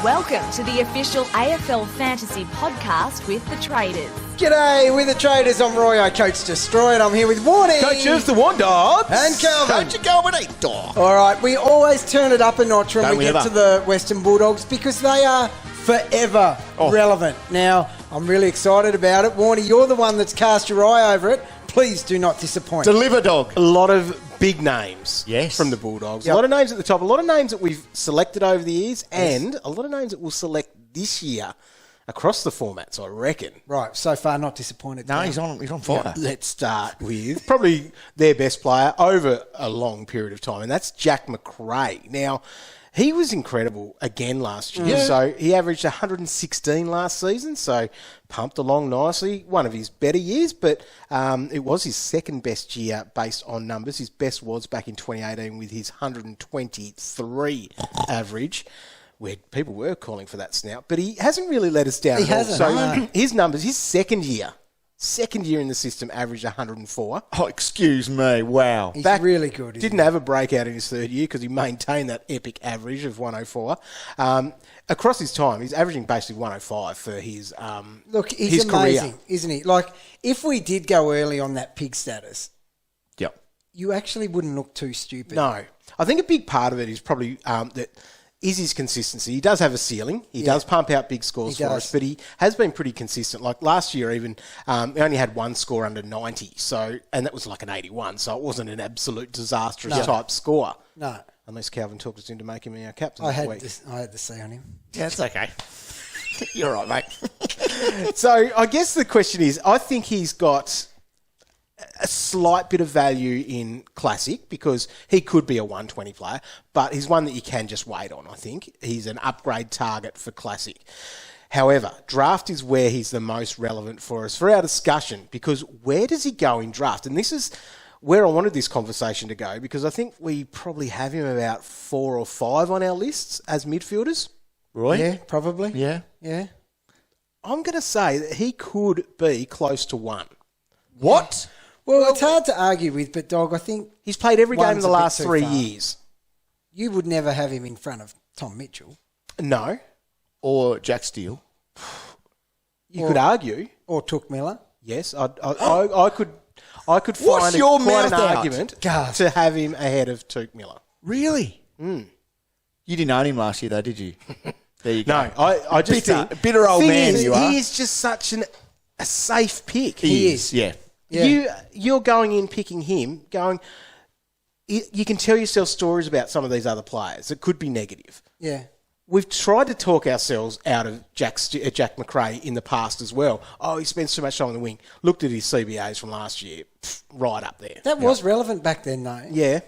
Welcome to the official AFL Fantasy podcast with the Traders. G'day, with the Traders. I'm Roy, Coach Destroyed. I'm here with Warnie. Coach of the Wanderers. And Calvin. Coach of Coronaball. All right, we always turn it up a notch when Don't we we get ever? to the Western Bulldogs because they are forever relevant. Now, I'm really excited about it. Warnie, you're the one that's cast your eye over it. Please do not disappoint. Deliver dog. A lot of big names from the Bulldogs. Yep. A lot of names at the top. A lot of names that we've selected over the years and a lot of names that we'll select this year across the formats, I reckon. Right, so far not disappointed. No, he's on fire. Let's start with probably their best player over a long period of time, and that's Jack Macrae. Now, he was incredible again last year. So he averaged 116 last season, so pumped along nicely. One of his better years, but it was his second best year based on numbers. His best was back in 2018 with his 123 average, where people were calling for that snout. But he hasn't really let us down He at all. hasn't, So no. his numbers, his second year in the system, averaged 104. Oh, excuse me. Wow. He's really good. Didn't have a breakout in his third year because he maintained that epic average of 104. Across his time, he's averaging basically 105 for his Look, he's his amazing, career. isn't he? Like, if we did go early on that pig status, Yep. you actually wouldn't look too stupid. No. I think a big part of it is probably that is his consistency. He does have a ceiling. He does pump out big scores He for does. us, but he has been pretty consistent. Like last year even, he only had one score under 90, and that was like an 81, so it wasn't an absolute disastrous type score. No. Unless Calvin talked us into making me our captain I this had week. the C on him. Yeah, it's okay. You're right, mate. So I guess the question is, I think he's got a slight bit of value in Classic because he could be a 120 player, but he's one that you can just wait on, I think. He's an upgrade target for Classic. However, draft is where he's the most relevant for us for our discussion because where does he go in draft? And this is where I wanted this conversation to go because I think we probably have him about 4 or 5 on our lists as midfielders. Roy? Yeah, probably. Yeah. Yeah. I'm going to say that he could be close to 1. What? Well, it's hard to argue with, but, Dog, I think He's played every game in One's the a bit last too 3 far. years. you would never have him in front of Tom Mitchell No. Or Jack Steele? You could argue. or Took Miller. Yes, I could Wash find your quite an mouth out. argument Gasp. to have him ahead of Took Miller. Really? You didn't own him last year, though, did you? There you go. No, I just Bitter- think bitter old thing man is, you are. He is just such a safe pick. He is. Yeah. Yeah. You're going in picking him, going. You can tell yourself stories about some of these other players that could be negative. Yeah. We've tried to talk ourselves out of Jack Macrae in the past as well. Oh, he spends too much time on the wing. Looked at his CBAs from last year, right up there. That was relevant back then, though. Yeah.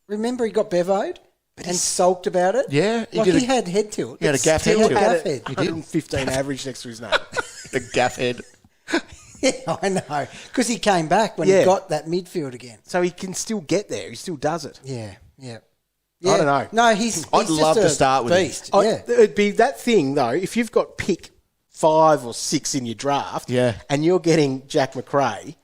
Remember he got bevoed and sulked about it? Yeah, he Like did he had head tilt. He had a gaff head He had tilt. gaff head. 115 average next to his name. The gaff head. Yeah, I know. Because he came back when Yeah. he got that midfield again. So he can still get there. He still does it. Yeah, yeah. I don't know. No, he's I'd love just to start with him. beast. Yeah. It'd be that thing, though, if you've got pick 5 or 6 in your draft and you're getting Jack Macrae,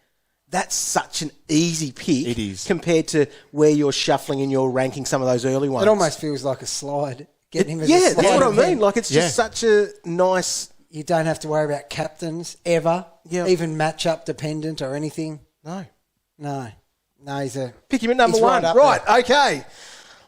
that's such an easy pick It is. compared to where you're shuffling and you're ranking some of those early ones. It almost feels like a slide. Getting him as a Yeah, slide. that's what I event. mean. Like, it's just such a nice... You don't have to worry about captains ever, Yeah. even matchup dependent or anything. No. No, he's a... Pick him at number He's 1. right up Right, okay.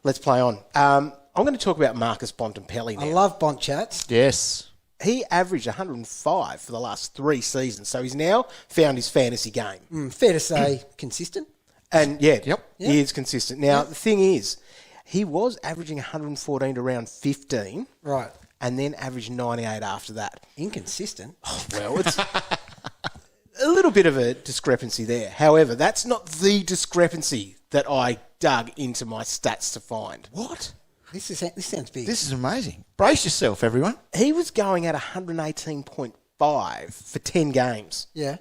Let's play on. I'm going to talk about Marcus Bontempelli now. I love Bont chats. Yes. He averaged 105 for the last 3 seasons, so he's now found his fantasy game. Fair to say, consistent. And he is consistent. Now, the thing is, he was averaging 114 to around 15, Right. and then averaged 98 after that. Inconsistent. Well, it's a little bit of a discrepancy there. However, that's not the discrepancy that I dug into my stats to find. What? This sounds big. This is amazing. Brace yourself, everyone. He was going at 118.5 for 10 games. Yeah.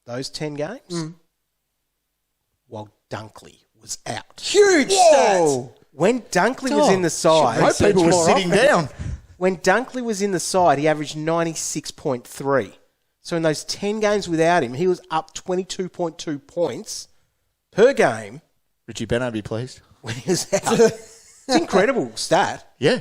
Those 10 games, while Dunkley was out. Huge stats. When Dunkley was in the side, Most people were sitting down. When Dunkley was in the side, he averaged 96.3. So in those 10 games without him, he was up 22.2 points per game Richie Beno, be pleased. when he was out. It's an incredible stat. Yeah.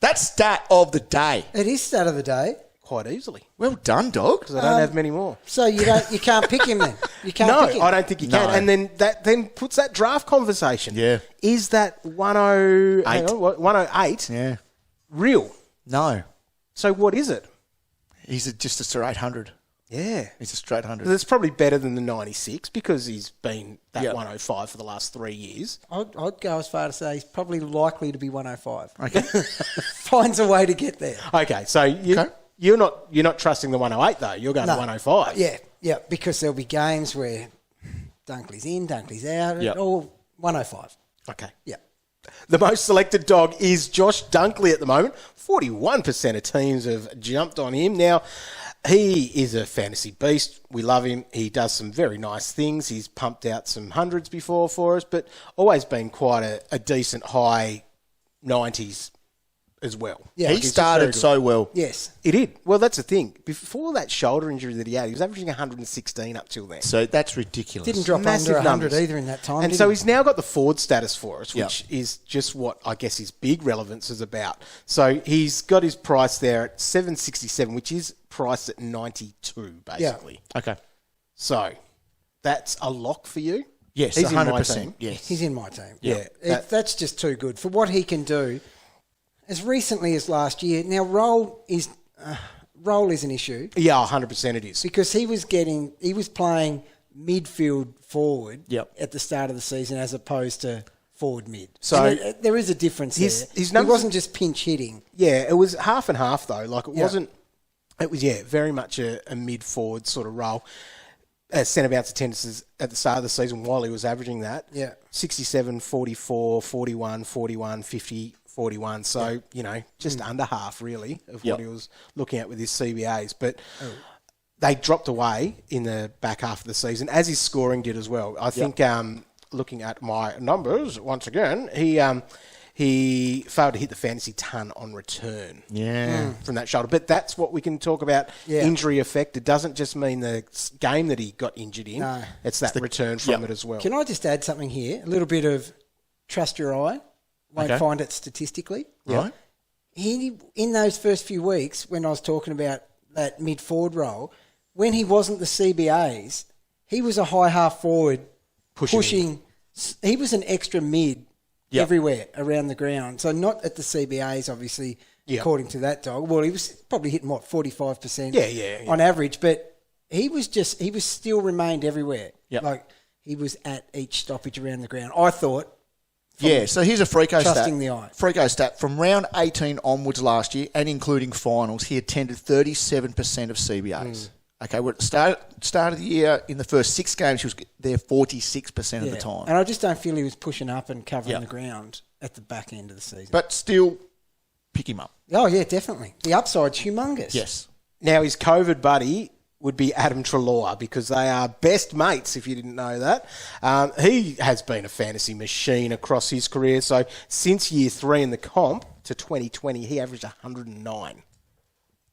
That's stat of the day. It is stat of the day. Quite easily. Well done, dog. Because I don't have many more. So you can't pick him then. You can't No, pick him. I don't think you can. No. And then that puts that draft conversation. Yeah. Is that 108 Yeah. real? No. So what is it? He's just a straight 100. Yeah. He's a straight 100. That's probably better than the 96 because he's been that Yep. 105 for the last 3 years. I'd go as far to say he's probably likely to be 105. Okay. Finds a way to get there. Okay, so you're not trusting the 108 though. You're going to 105. Yeah, because there'll be games where Dunkley's in, Dunkley's out, Yep. or 105. Okay. Yeah. The most selected dog is Josh Dunkley at the moment. 41% of teams have jumped on him. Now, he is a fantasy beast. We love him. He does some very nice things. He's pumped out some hundreds before for us, but always been quite a decent high 90s as well. Yeah. He He's just started so well. Yes. He did. Well, that's the thing. Before that shoulder injury that he had, he was averaging 116 up till then. So that's ridiculous. Didn't drop Massive under 100 numbers. either in that time. And did so he? he's now got the forward status for us, Yep. which is just what I guess his big relevance is about. So he's got his price there at 767, which is priced at 92, basically. Okay. So that's a lock for you? Yes, He's in my 100%. team. Yes. He's in my team. Yeah. That's just too good for what he can do. As recently as last year. Now, role is an issue Yeah, 100% it is. because he was playing midfield forward Yep. at the start of the season as opposed to forward mid. So And there is a difference his there. He numbers- wasn't just pinch hitting. Yeah, it was half and half though. Like it Yeah. wasn't. It was very much a mid forward sort of role. Centre bounce attendances at the start of the season while he was averaging that. Yeah. 67, 44, 41, 41, 50, 41. So, just under half really of Yep. what he was looking at with his CBAs. But they dropped away in the back half of the season, as his scoring did as well. I think looking at my numbers, once again, he failed to hit the fantasy ton on return from that shoulder. But that's what we can talk about, injury effect. It doesn't just mean the game that he got injured in. No. It's that return from it as well. Can I just add something here? A little bit of trust your eye. Won't find it statistically. Right. He, in those first few weeks, when I was talking about that mid-forward role, when he wasn't the CBAs, he was a high half forward pushing. He was an extra mid everywhere around the ground. So not at the CBAs, obviously, according to that dog. Well, he was probably hitting, 45% on average, but he still remained everywhere. Yep. Like, he was at each stoppage around the ground. I thought, Yeah, so here's a Freako stat. Trusting the eye. Freako stat. From round 18 onwards last year, and including finals, he attended 37% of CBAs. Okay, we're at the start of the year, in the first 6 games, he was there 46% of the time. And I just don't feel he was pushing up and covering the ground at the back end of the season. But still, pick him up. Oh, yeah, definitely. The upside's humongous. Yes. Now, his COVID buddy would be Adam Treloar because they are best mates, if you didn't know that. He has been a fantasy machine across his career. So since year 3 in the comp to 2020, he averaged 109.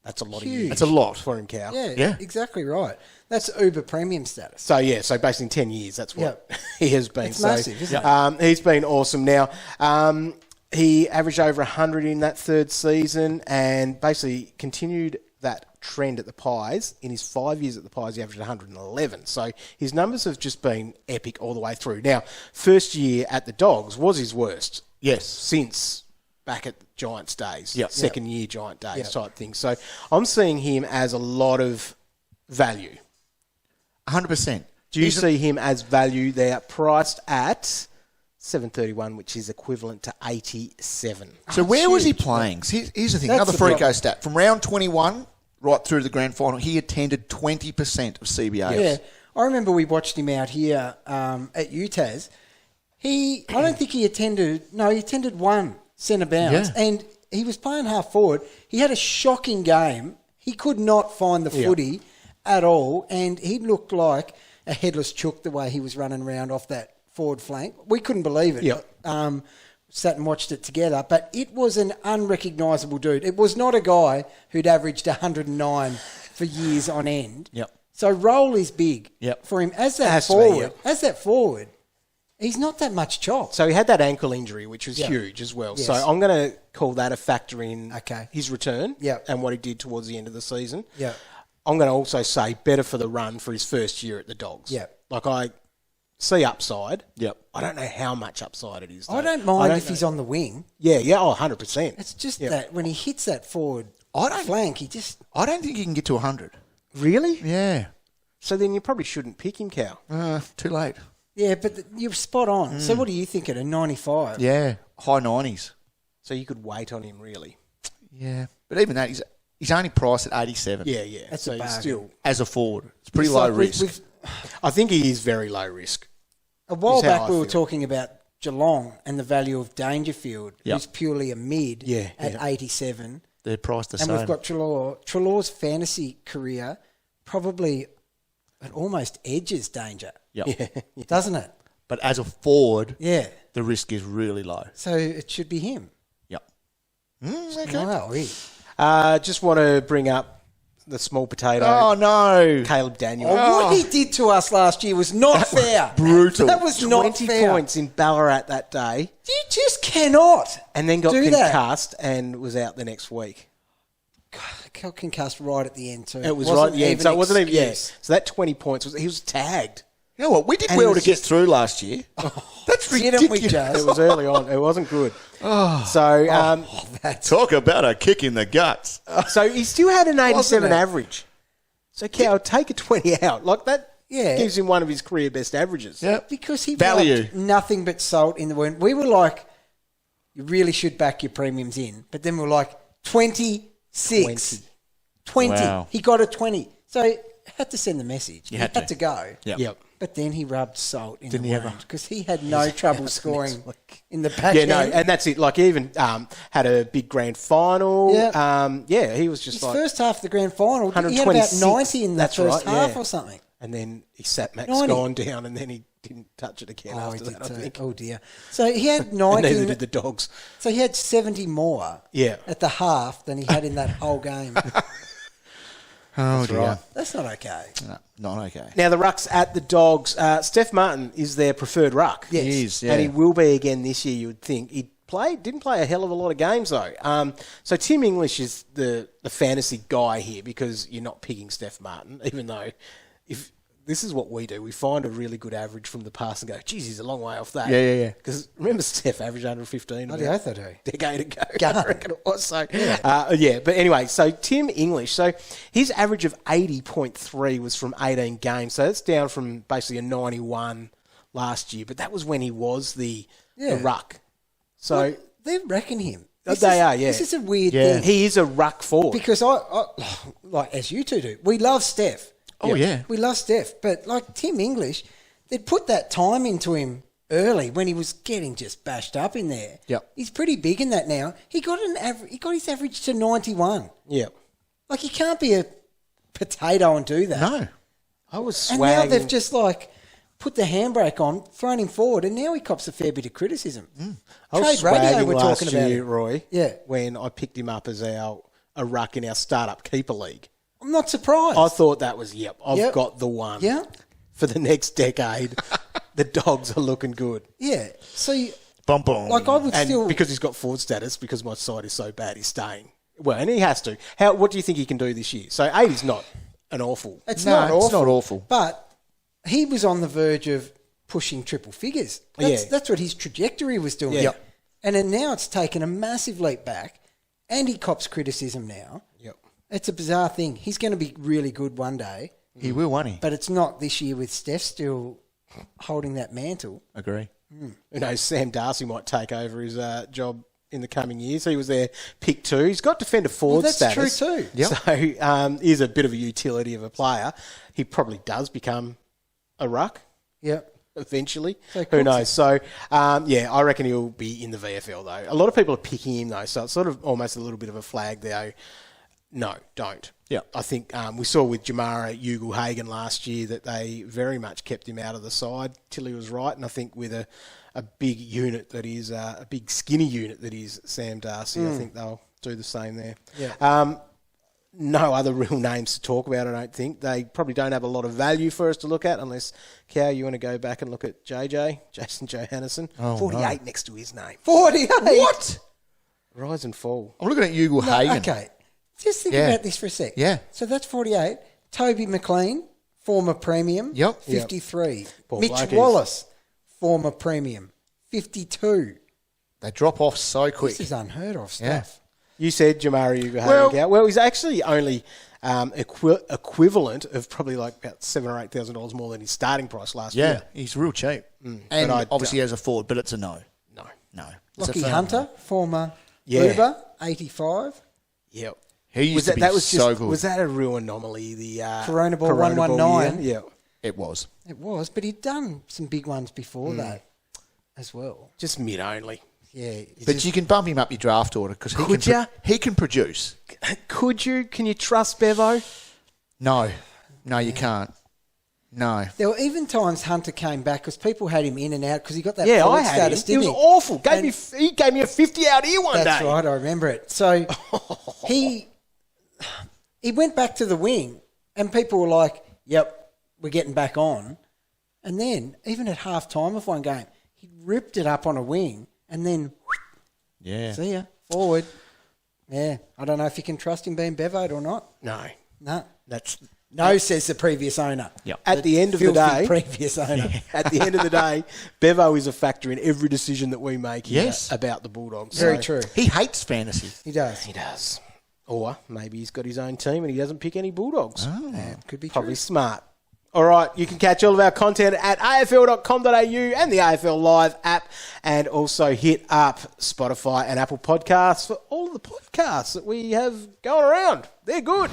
That's a lot of years. That's a lot. For him, Cow. Yeah, exactly right. That's Uber premium status. So basically in 10 years, that's what he has been. It's massive, isn't it? He's been awesome. Now, he averaged over 100 in that third season and basically continued that trend at the Pies. In his 5 years at the Pies, he averaged 111. So his numbers have just been epic all the way through. Now, first year at the Dogs was his worst. Yes. Since back at Giants days, Yep. second year Giant days type thing. So I'm seeing him as a lot of value. 100%. Do you see him as value there, priced at $7.31, which is equivalent to 87? So where was he playing? Here's the thing. That's Another the Freako problem. stat. From round 21 right through to the grand final, he attended 20% of CBAs. Yeah. I remember we watched him out here at UTAS. I don't think he attended one centre bounce, and he was playing half forward. He had a shocking game. He could not find the footy at all, and he looked like a headless chook the way he was running around off that forward flank. We couldn't believe it. Yep. Sat and watched it together, but it was an unrecognisable dude. It was not a guy who'd averaged 109 for years on end. Yep. So role is big Yep. for him as that Has to be, forward. As that forward, He's not that much chop. So he had that ankle injury, which was huge as well. Yes. So I'm going to call that a factor in his return and what he did towards the end of the season. Yeah. I'm going to also say better for the run for his first year at the Dogs. Yeah. Like I see upside. Yep. I don't know how much upside it is, though. I don't mind if he's on the wing. Yeah, 100%. It's just that when he hits that forward flank, I don't think he can get to 100. Really? Yeah. So then you probably shouldn't pick him, Cal. Too late. Yeah, but you're spot on. So what do you think at a 95? Yeah. High 90s. So you could wait on him, really. Yeah. But even that, he's only priced at 87. Yeah. That's so a bargain. still, As a forward. It's pretty It's low like risk. I think he is very low risk. A while is how back I we were feel. talking about Geelong and the value of Dangerfield, who's purely a mid at 87. They're priced the And same. we've got Treloar. Treloar's fantasy career probably it almost edges Danger, Yep. doesn't it? But as a forward, Yeah. the risk is really low. So it should be him. Yep. Okay. Wow. Just want to bring up the small potato. Oh, no. Caleb Daniel. What he did to us last year was not fair. brutal. That was not 20 fair. points in Ballarat that day, You just cannot. and then got do that. concussed and was out the next week. Got concussed right at the end too. It was Wasn't right at the end, even so it wasn't even. Yeah, excuse. so that 20 points he was tagged. You know what? We did And well it to was get just- through last year. That's Didn't we, ridiculous. Jazz? It was early on. It wasn't good. So, Talk about a kick in the guts. so he still had an 87 it? average. So Cal, take a 20 out like that. Yeah. Gives him one of his career best averages. Yep. Because he Value. liked nothing but salt in the wound. We were like, you really should back your premiums in. But then we were like, 26. 20. Wow. He got a 20. So he had to send the message. You He had had to. to go. Yep. But then he rubbed salt in Didn't the he ever? wound because he had no trouble scoring in the back Yeah, end. no, and that's it. Like he even had a big grand final. Yeah. He was just His like, first half of the grand final, he had about 126. 90 in the That's first right, half yeah. or something. and then he sat Max 90. gone down, and then he didn't touch it again He after did that. I too. think. Oh dear. So he had And 90. neither did the Dogs. So he had 70 more at the half than he had in that whole game. Oh, dear. right. That's not okay. No, not okay. Now the rucks at the Dogs. Steph Martin is their preferred ruck. Yes. He is, yeah. And he will be again this year, you would think. He didn't play a hell of a lot of games, though. So Tim English is the fantasy guy here because you're not picking Steph Martin, even though if this is what we do. We find a really good average from the past and go, geez, he's a long way off that. Yeah. Because remember Steph averaged 115 Bloody oath I do. decade ago. Gun. I reckon it was. So, but anyway, so Tim English, so his average of 80.3 was from 18 games. So that's down from basically a 91 last year. But that was when he was the ruck. So Well, they reckon him. They are, yeah. This is a weird Yeah. thing. he is a ruck forward. Because I, like as you two do, we love Steph. Oh, yeah. We love Steph. But like Tim English, they'd put that time into him early when he was getting just bashed up in there. Yep. He's pretty big in that now. He got his average to 91. Yeah. Like you can't be a potato and do that. No. I was And swagging. now they've just like put the handbrake on, thrown him forward, and now he cops a fair bit of criticism. I was Trade radio swagging we're last talking about year, it. Roy. Yeah. When I picked him up as a ruck in our startup keeper league. I'm not surprised. I thought that was, I've Yep. got the one. Yeah. For the next decade, the Dogs are looking good. Yeah. So, Bum, bum. like, I would And still... because he's got forward status, because my side is so bad, he's staying. Well, and he has to. What do you think he can do this year? So 8 is not an awful. It's No, not awful. it's not awful. But he was on the verge of pushing triple figures. That's what his trajectory was doing. Yeah. Yep. And then now it's taken a massive leap back, and he cops criticism now. Yep. It's a bizarre thing. He's going to be really good one day, He will, won't he? but it's not this year with Steph still holding that mantle. Agree. Who knows, Sam Darcy might take over his job in the coming years. He was their pick 2. He's got defender forward Well, that's status. true too. Yep. So he's a bit of a utility of a player. He probably does become a ruck Yeah. eventually. So Who Cooks- knows? So, I reckon he'll be in the VFL, though. A lot of people are picking him, though, so it's sort of almost a little bit of a flag there. No, don't. Yeah. I think we saw with Jamara Ugle-Hagan last year that they very much kept him out of the side till he was right, and I think with a big unit that is, a big skinny unit that is Sam Darcy, I think they'll do the same there. Yeah. no other real names to talk about, I don't think. They probably don't have a lot of value for us to look at unless, Cow, you want to go back and look at JJ, Jason Johannesen. 48 next to his name. 48? What? Rise and fall. I'm looking at Ugle Hagen. Okay. Just think about this for a sec. Yeah. So that's 48. Toby McLean, former premium, Yep. 53. Poor Mitch bloke, Wallace, former premium, 52. They drop off so quick. This is unheard of Yeah. stuff. You said Jamari Well- Ugo-Hagen. Well, he's actually only equivalent of probably like about $7,000 or $8,000 more than his starting price last Yeah, year. he's real cheap. But And I obviously has a forward, but it's a no. No. It's a Lachie firm Hunter, no. former Yeah. Uber, 85. Yep. He used to be so good. Was that a real anomaly? The Coronaball 119. year? Yeah. It was. It was, but he'd done some big ones before that as well. Just mid only. Yeah. But you can bump him up your draft order because Could ya? he can produce. Could you? Can you trust Bevo? No, you can't. No. There were even times Hunter came back because people had him in and out because he got that Yeah, forward I had him. status, He didn't was he? awful. And- He gave me a 50 out here one That's day. right, I remember it. So he went back to the wing and people were like, yep, we're getting back on. And then, even at half time of one game, he ripped it up on a wing and then, Yeah. see ya, forward. Yeah, I don't know if you can trust him being Bevoed or not. No. No. That's No, says the previous owner. Yep. at the end of the Filthy day. previous owner. At the end of the day, Bevo is a factor in every decision that we make here Yes. about the Bulldogs. Very So- true. He hates fantasy. He does. He does. Or maybe he's got his own team and he doesn't pick any Bulldogs. Yeah, could be Probably true. smart. All right, you can catch all of our content at afl.com.au and the AFL Live app, and also hit up Spotify and Apple Podcasts for all of the podcasts that we have going around. They're good.